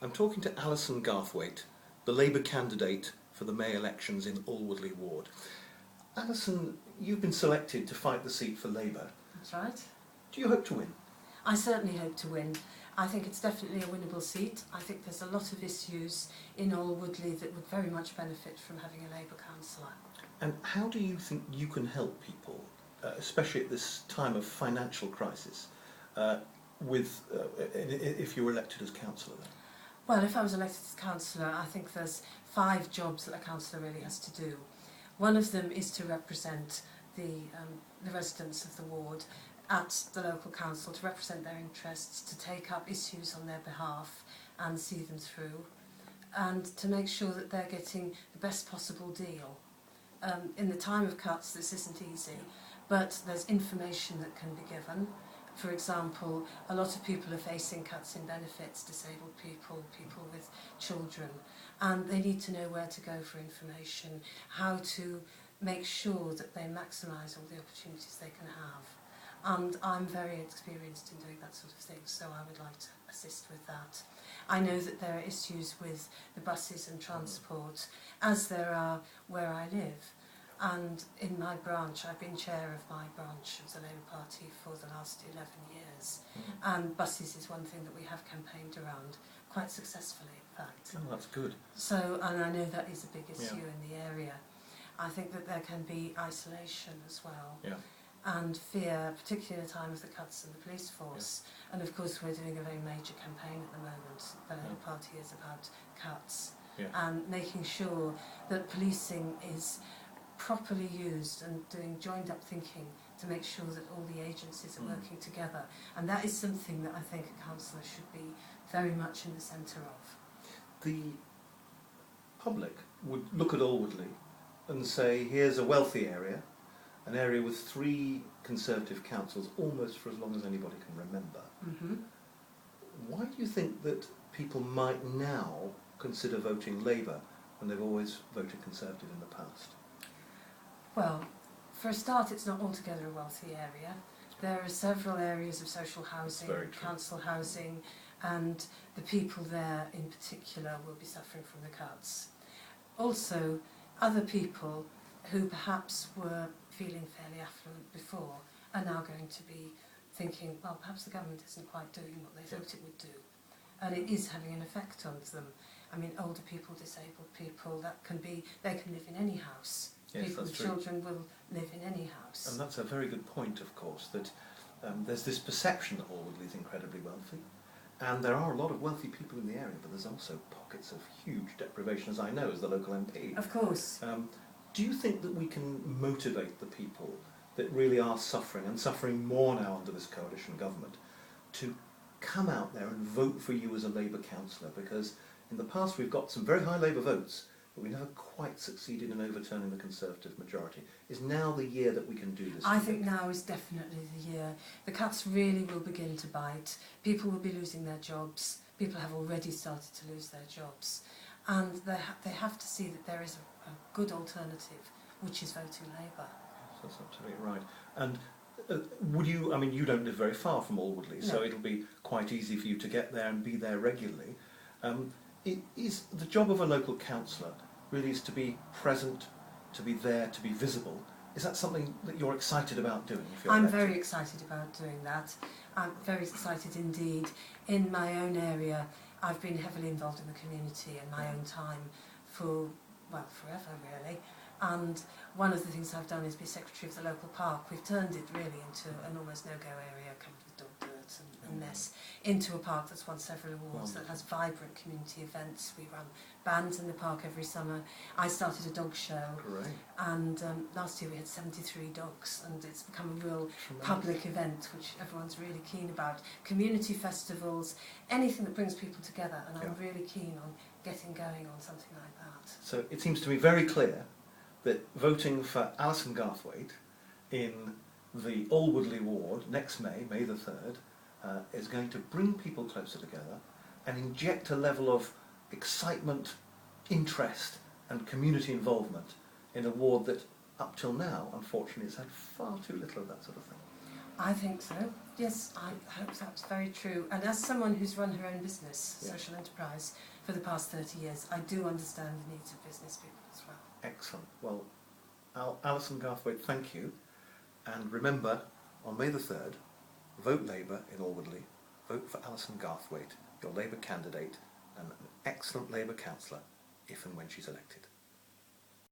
I'm talking to Alison Garthwaite, the Labour candidate for the May elections in Alwoodley Ward. Alison, you've been selected to fight the seat for Labour. That's right. Do you hope to win? I certainly hope to win. I think it's definitely a winnable seat. I think there's a lot of issues in Alwoodley that would very much benefit from having a Labour councillor. And how do you think you can help people, especially at this time of financial crisis, if you were elected as councillor then? Well, if I was elected as councillor, I think there's 5 jobs that a councillor really has to do. One of them is to represent the residents of the ward at the local council, to represent their interests, to take up issues on their behalf and see them through, and to make sure that they're getting the best possible deal. In the time of cuts, this isn't easy, but there's information that can be given. For example, a lot of people are facing cuts in benefits, disabled people, people with children, and they need to know where to go for information, how to make sure that they maximise all the opportunities they can have. And I'm very experienced in doing that sort of thing, so I would like to assist with that. I know that there are issues with the buses and transport, as there are where I live. And in my branch, I've been chair of my branch of the Labour Party for the last 11 years. And buses is one thing that we have campaigned around, quite successfully, in fact. Oh, that's good. So, and I know that is a big issue in the area. I think that there can be isolation as well. And fear, particularly in the time of the cuts in the police force. And of course we're doing a very major campaign at the moment. The Labour Party is about cuts. And making sure that policing is properly used and doing joined up thinking to make sure that all the agencies are working together. And that is something that I think a councillor should be very much in the centre of. The public would look at Alwoodley and say, here's a wealthy area, an area with 3 Conservative councils almost for as long as anybody can remember. Why do you think that people might now consider voting Labour when they've always voted Conservative in the past? Well, for a start, it's not altogether a wealthy area. There are several areas of social housing, council housing, and the people there in particular will be suffering from the cuts. Also, other people who perhaps were feeling fairly affluent before are now going to be thinking, well, perhaps the government isn't quite doing what they thought it would do. And it is having an effect on them. I mean, older people, disabled people, they can live in any house. People with children will live in any house. And that's a very good point, of course, that there's this perception that Alwoodley is incredibly wealthy. And there are a lot of wealthy people in the area, but there's also pockets of huge deprivation, as I know, as the local MP. Of course. Do you think that we can motivate the people that really are suffering, and suffering more now under this coalition government, to come out there and vote for you as a Labour councillor? Because in the past we've got some very high Labour votes, but we never quite succeeded in overturning the Conservative majority. Is now the year that we can do this? I think now is definitely the year. The cuts really will begin to bite. People will be losing their jobs. People have already started to lose their jobs. And they have to see that there is a good alternative, which is voting Labour. That's absolutely right. And you don't live very far from Alwoodley, so it'll be quite easy for you to get there and be there regularly. It is the job of a local councillor really is to be present, to be there, to be visible. Is that something that you're excited about doing? I'm very excited about doing that. I'm very excited indeed. In my own area, I've been heavily involved in the community in my own time for, well, forever really. And one of the things I've done is be secretary of the local park. We've turned it really into an almost no-go area, covered with dog dirt and mess, into a park that's won several awards, that has vibrant community events. We run bands in the park every summer. I started a dog show, and last year we had 73 dogs, and it's become a real public event which everyone's really keen about. Community festivals, anything that brings people together, and I'm really keen on getting going on something like that. So it seems to me very clear that voting for Alison Garthwaite in the Alwoodley ward next May the 3rd, is going to bring people closer together and inject a level of excitement, interest and community involvement in a ward that up till now, unfortunately, has had far too little of that sort of thing. I think so. Yes, I hope that's very true. And as someone who's run her own business, social enterprise, for the past 30 years, I do understand the needs of business people as well. Excellent. Well, Alison Garthwaite, thank you. And remember, on May the 3rd, vote Labour in Alwoodley. Vote for Alison Garthwaite, your Labour candidate and an excellent Labour councillor, if and when she's elected.